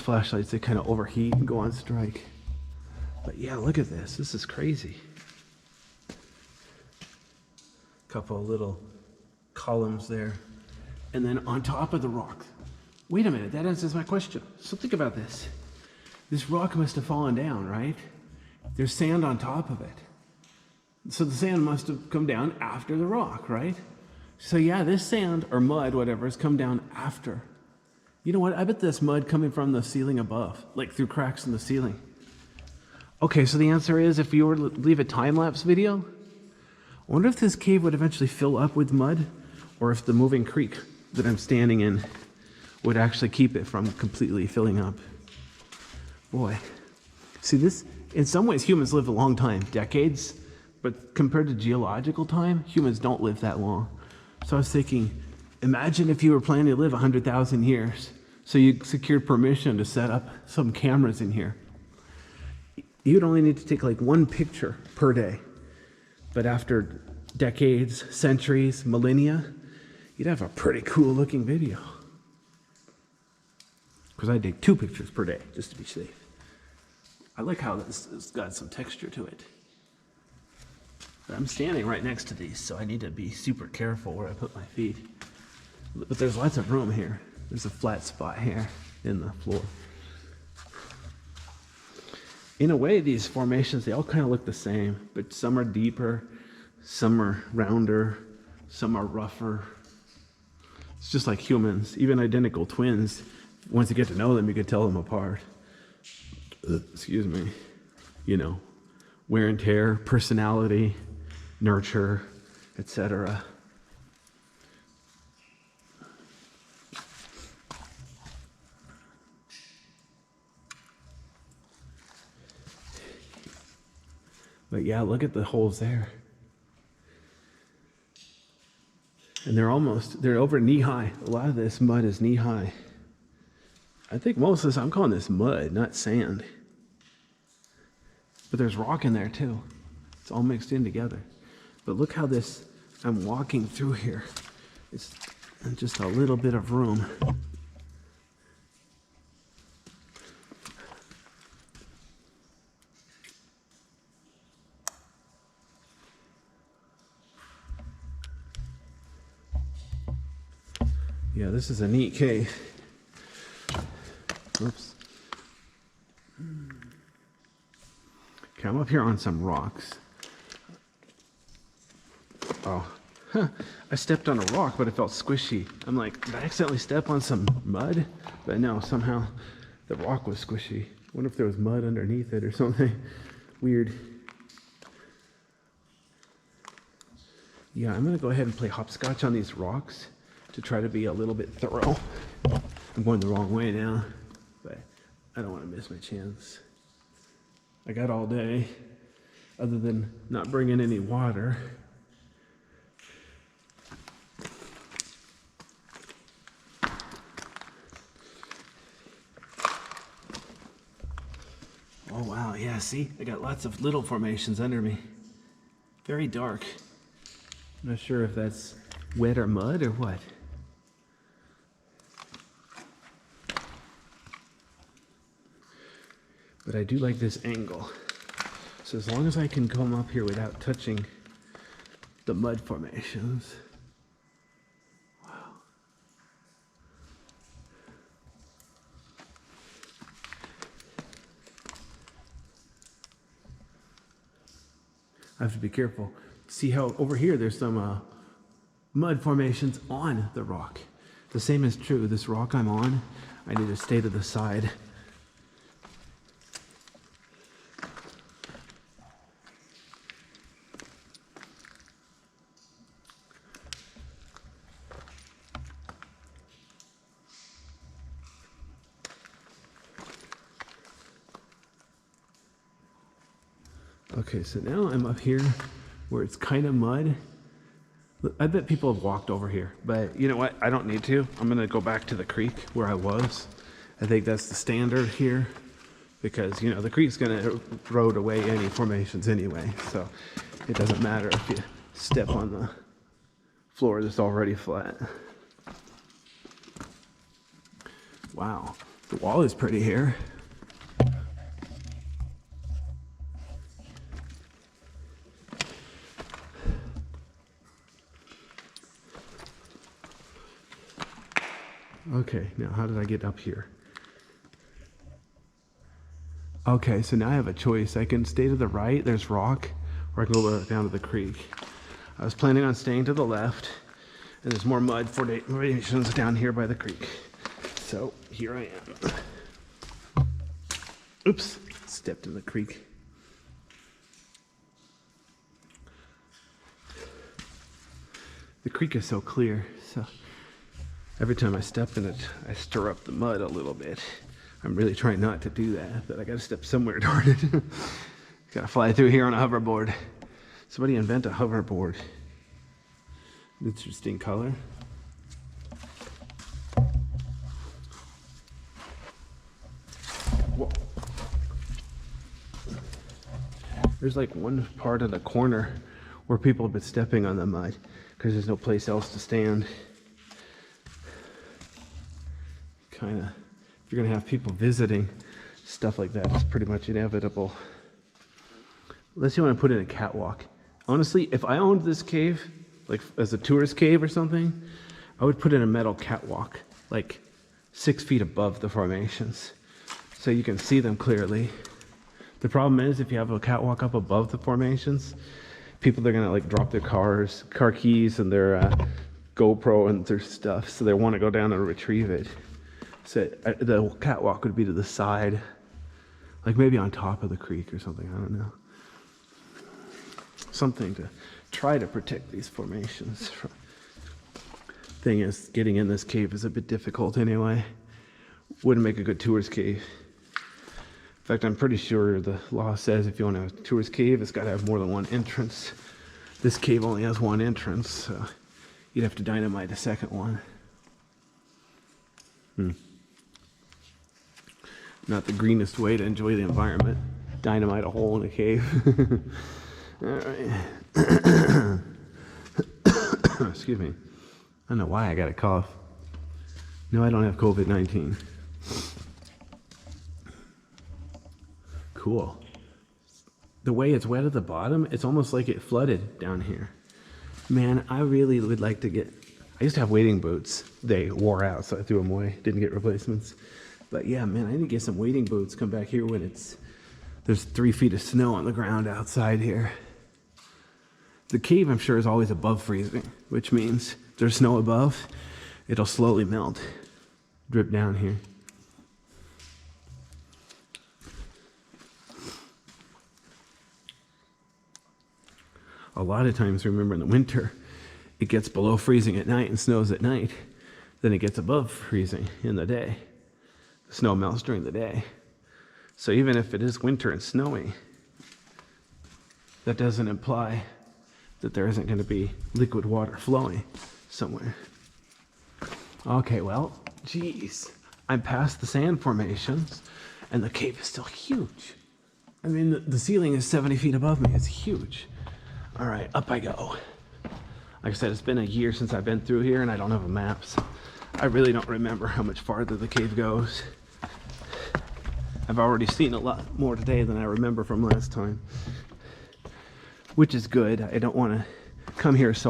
flashlights, they kind of overheat and go on strike. But yeah, look at this. This is crazy. Couple of little columns there. And then on top of the rock. Wait a minute, that answers my question. So think about this. This rock must have fallen down, right? There's sand on top of it. So the sand must have come down after the rock, right? So yeah, this sand or mud, whatever, has come down after. You know what? I bet this mud coming from the ceiling above, like through cracks in the ceiling. Okay, so the answer is, if you were to leave a time-lapse video, I wonder if this cave would eventually fill up with mud, or if the moving creek that I'm standing in would actually keep it from completely filling up. Boy, see this, in some ways humans live a long time, decades, but compared to geological time, humans don't live that long. So I was thinking, imagine if you were planning to live 100,000 years, so you secured permission to set up some cameras in here. You'd only need to take like one picture per day, but after decades, centuries, millennia, you'd have a pretty cool looking video. Because I take 2 pictures per day, just to be safe. I like how this has got some texture to it. But I'm standing right next to these, so I need to be super careful where I put my feet. But there's lots of room here. There's a flat spot here in the floor. In a way, these formations, they all kind of look the same, but some are deeper, some are rounder, some are rougher. It's just like humans, even identical twins. Once you get to know them, you can tell them apart. Excuse me. You know, wear and tear, personality, nurture, etc. But yeah, look at the holes there. And they're over knee high. A lot of this mud is knee high. I think most of this, I'm calling this mud, not sand. But there's rock in there too. It's all mixed in together. But look how this, I'm walking through here. It's just a little bit of room. Yeah, this is a neat cave. Oops. Okay, I'm up here on some rocks. Oh, I stepped on a rock, but it felt squishy. I'm like, did I accidentally step on some mud? But no, somehow the rock was squishy. I wonder if there was mud underneath it or something weird. Yeah, I'm gonna go ahead and play hopscotch on these rocks to try to be a little bit thorough. I'm going the wrong way now, but I don't want to miss my chance. I got all day, other than not bringing any water. Oh wow, yeah, see? I got lots of little formations under me. Very dark. I'm not sure if that's wet or mud or what. But I do like this angle. So as long as I can come up here without touching the mud formations. Wow. I have to be careful. See how over here there's some mud formations on the rock. The same is true. This rock I'm on, I need to stay to the side. Okay, so now I'm up here where it's kind of mud. I bet people have walked over here, but you know what? I don't need to. I'm gonna go back to the creek where I was. I think that's the standard here because, you know, the creek's gonna erode away any formations anyway, so it doesn't matter if you step on the floor that's already flat. Wow, The wall is pretty here. Okay, now how did I get up here? Okay, so now I have a choice. I can stay to the right, there's rock, or I can go down to the creek. I was planning on staying to the left, and there's more mud formations down here by the creek. So here I am. Oops, stepped in the creek. The creek is so clear, so every time I step in it, I stir up the mud a little bit. I'm really trying not to do that, but I gotta step somewhere toward it. Gotta fly through here on a hoverboard. Somebody invent a hoverboard. Interesting color. Whoa. There's like one part of the corner where people have been stepping on the mud because there's no place else to stand. Kind of, if you're gonna have people visiting, stuff like that is pretty much inevitable. Unless you want to put in a catwalk. Honestly, if I owned this cave, like as a tourist cave or something, I would put in a metal catwalk, like 6 feet above the formations, so you can see them clearly. The problem is, if you have a catwalk up above the formations, people are gonna like drop their car keys and their GoPro and their stuff, so they want to go down and retrieve it. So the catwalk would be to the side, like maybe on top of the creek or something, I don't know. Something to try to protect these formations. Thing is, getting in this cave is a bit difficult anyway. Wouldn't make a good tourist cave. In fact, I'm pretty sure the law says if you want to have a tourist cave, it's got to have more than one entrance. This cave only has one entrance, so you'd have to dynamite the second one. Not the greenest way to enjoy the environment. Dynamite a hole in a cave. All right. Excuse me. I don't know why I got a cough. No, I don't have COVID-19. Cool. The way it's wet at the bottom, it's almost like it flooded down here. Man, I really would like to get... I used to have wading boots. They wore out, so I threw them away. Didn't get replacements. But yeah, man, I need to get some wading boots. Come back here when there's 3 feet of snow on the ground outside here. The cave, I'm sure, is always above freezing, which means there's snow above, it'll slowly melt, drip down here. A lot of times, remember, in the winter, it gets below freezing at night and snows at night. Then it gets above freezing in the day. The snow melts during the day. So even if it is winter and snowy, that doesn't imply that there isn't going to be liquid water flowing somewhere. Okay, well, geez. I'm past the sand formations, and the cave is still huge. I mean, the ceiling is 70 feet above me. It's huge. All right, up I go. Like I said, it's been a year since I've been through here, and I don't have a map, so I really don't remember how much farther the cave goes. I've already seen a lot more today than I remember from last time, which is good. I don't want to come here so